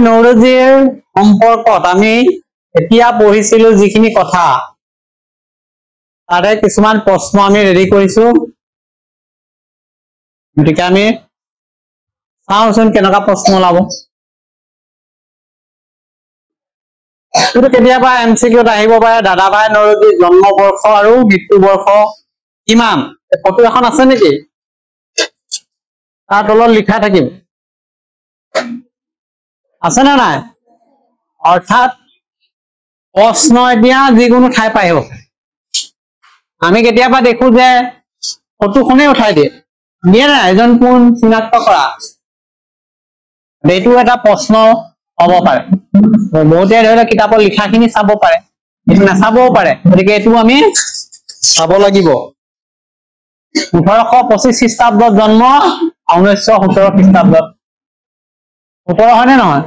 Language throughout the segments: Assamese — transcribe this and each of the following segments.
নৌৰোজীৰ সম্পৰ্কত আমি এতিয়া পঢ়িছিলো যিখিনি কথা তাৰে কিছুমান প্ৰশ্ন আমি ৰেডি কৰিছো গতিকে আমি চাওঁচোন কেনেকুৱা প্ৰশ্ন ওলাব কিন্তু কেতিয়াবা এমচিকিউত আহিব পাৰে দাদাভাই নৌৰোজীৰ জন্মবৰ্ষ আৰু মৃত্যুবৰ্ষ কিমান ফটো এখন আছে নেকি তাৰ তলত লিখা থাকিব আছে না নাই অৰ্থাৎ প্ৰশ্ন এতিয়া যিকোনো ঠাই পাই আহিব আমি কেতিয়াবা দেখো যে ফটোখনে উঠাই দিয়ে নিয়ে না এজন কোন চিনাক্ত কৰা এইটো এটা প্ৰশ্ন হ'ব পাৰে বহুতে ধৰি লওক কিতাপৰ লিখাখিনি চাব পাৰে এইটো নাচাবও পাৰে গতিকে এইটো আমি চাব লাগিব 1825 খ্ৰীষ্টাব্দত জন্ম 1917 খ্ৰীষ্টাব্দত 17 হয়নে নহয়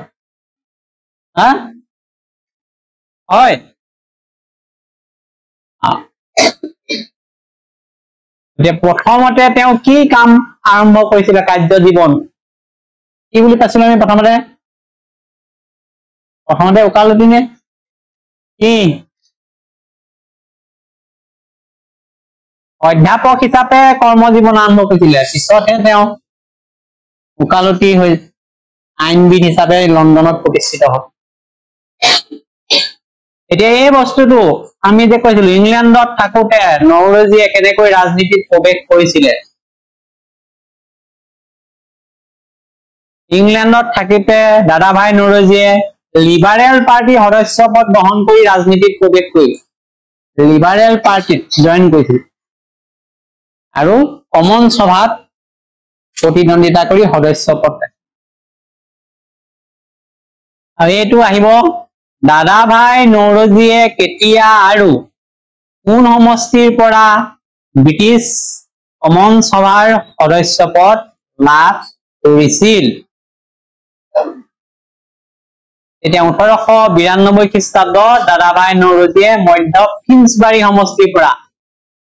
হা হয় যে প্ৰথমতে তেওঁ কি কাম আৰম্ভ কৰিছিল কাৰ্য জীৱন কি বুলি পাইছিল আমি প্ৰথমতে ওকালতি নে কি অধ্যাপক হিচাপে কৰ্মজীৱন আৰম্ভ কৰিছিলে পিছতহে তেওঁ ওকালতি হৈ আইনবিদ হিচাপে লণ্ডনত প্ৰতিষ্ঠিত হ'ল এতিয়া এই বস্তুটো আমি যে কৈছিলো ইংলেণ্ডত থাকোতে নৌৰোজীয়ে কেনেকৈ ৰাজনীতিত প্ৰৱেশ কৰিছিলে ইংলেণ্ডত থাকোতে দাদাভাই নৌৰোজীয়ে লিবাৰেল পাৰ্টি সদস্য পদ গ্ৰহণ কৰি ৰাজনীতিত প্ৰৱেশ কৰিছিল লিবাৰেল পাৰ্টিত জইন কৰিছিল আৰু কমন সভাত প্ৰতিদ্বন্দ্বিতা কৰি সদস্য পদ আৰু এইটো আহিব দাদাভাই নৌৰোজীয়ে কেতিয়া আৰু কোন সমষ্টিৰ পৰা ব্ৰিটিছ কমন সভাৰ সদস্য পদ লাভ কৰিছিল এতিয়া 1892 খ্ৰীষ্টাব্দত দাদাভাই নৌৰোজীয়ে মধ্য ফিন্সবাৰী সমষ্টিৰ পৰা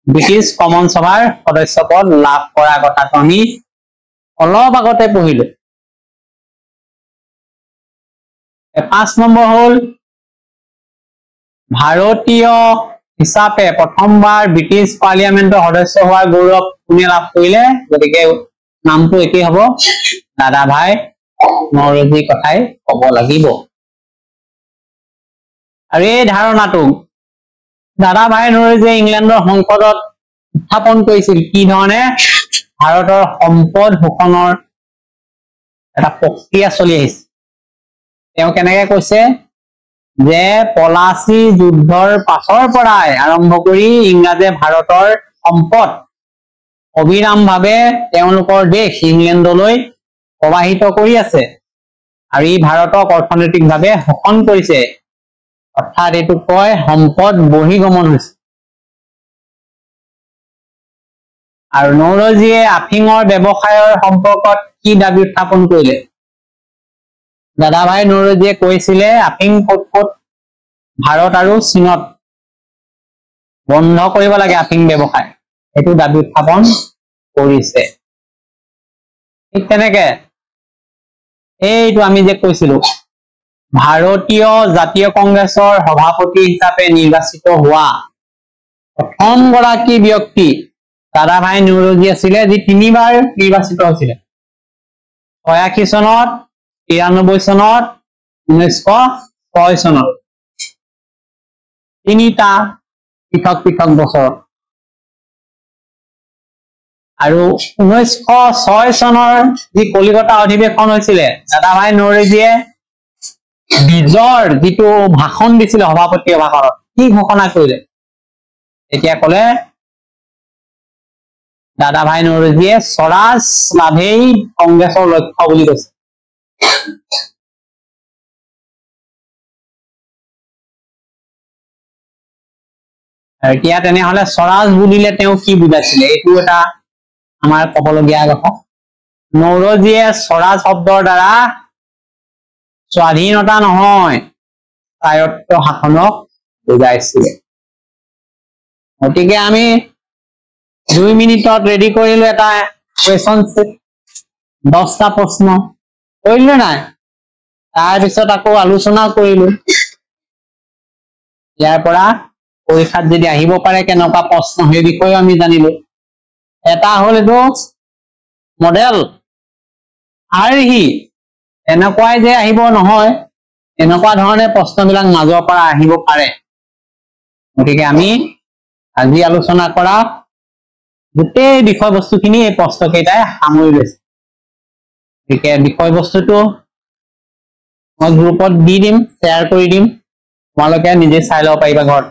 ব্ৰিটিছ কমন সভাৰ সদস্য পদ লাভ কৰাৰ কথাটো আমি অলপ আগতে পঢ়িলো 5 নম্বৰ হ'ল ভাৰতীয় হিচাপে প্ৰথমবাৰ ব্ৰিটিছ পাৰ্লিয়ামেন্টৰ সদস্য হোৱাৰ গৌৰৱ কোনে লাভ কৰিলে গতিকে নামটো একেই হ'ব দাদাভাই নৌৰোজী কথাই ক'ব লাগিব আৰু এই ধাৰণাটো দাদাভাই নৌৰোজীয়ে ইংলেণ্ডৰ সংসদত উত্থাপন কৰিছিল কি ধৰণে ভাৰতৰ সম্পদ শোষণৰ এটা প্ৰক্ৰিয়া চলি আহিছে তেওঁ কেনেকৈ কৈছে যে পলাচী যুদ্ধৰ পাছৰ পৰাই আৰম্ভ কৰি ইংৰাজে ভাৰতৰ সম্পদ অবিৰামভাৱে তেওঁলোকৰ দেশ ইংলেণ্ডলৈ প্ৰবাহিত কৰি আছে আৰু ই ভাৰতক অৰ্থনৈতিকভাৱে শোষণ কৰিছে অৰ্থাৎ এইটো কয় সম্পদ বহিগমন হৈছে আৰু নৌৰোজীয়ে আফিঙৰ ব্যৱসায়ৰ সম্পৰ্কত কি দাবী উত্থাপন কৰিলে দাদাভাই নৌৰোজীয়ে কৈছিলে আফিং ক'ত ভাৰত আৰু চীনত বন্ধ কৰিব লাগে আফিং ব্যৱসায় এইটো দাবী উত্থাপন কৰিছে ঠিক তেনেকে এইটো আমি যে কৈছিলো ভাৰতীয় জাতীয় কংগ্ৰেছৰ সভাপতি হিচাপে নিৰ্বাচিত হোৱা প্ৰথম গৰাকী ব্যক্তি দাদাভাই নৌৰোজী আছিলে যি 3বাৰ নিৰ্বাচিত হৈছিলে 86 চনত 93 চনত 1906 চনত 3টা পৃথক বছৰ আৰু 1906 চনৰ যি কলিকতা অধিৱেশন হৈছিলে দাদাভাই নৌৰোজীয়ে বিজৰ যিটো ভাষণ দিছিলে সভাপতিৰ ভাষণত কি ঘোষণা কৰিলে এতিয়া ক'লে দাদাভাই নৌৰোজীয়ে স্বৰাজ লাভেই কংগ্ৰেছৰ লক্ষ্য বুলি কৈছে এতিয়া তেনেহলে স্বৰাজ বুলিলে তেওঁ কি বুজাইছিলে এইটো এটা আমাৰ ক'বলগীয়া কথা নৌৰোজীয়ে স্বৰাজ শব্দৰ দ্বাৰা স্বাধীনতা নহয় স্বায়ত্ত শাসনক বুজাইছিলে গতিকে আমি 2 মিনিটত ৰেডি কৰিলো এটা কুৱেশ্যন 10টা প্ৰশ্ন কৰিলো নাই তাৰ পিছত আকৌ আলোচনা কৰিলো ইয়াৰ পৰা পৰীক্ষাত যদি আহিব পাৰে কেনেকুৱা প্ৰশ্ন সেই বিষয়ে আমি জানিলো এটা হ'ল এইটো মডেল আৰ্হি এনেকুৱাই যে আহিব নহয় এনেকুৱা ধৰণে প্ৰশ্নবিলাক মাজৰ পৰা আহিব পাৰে গতিকে আমি আজি আলোচনা কৰা গোটেই বিষয়বস্তুখিনি এই প্ৰশ্নকেইটাই সামৰি লৈছে গতিকে বিষয়বস্তুটো মই গ্ৰুপত দি দিম শ্বেয়াৰ কৰি দিম তোমালোকে নিজে চাই ল'ব পাৰিবা ঘৰত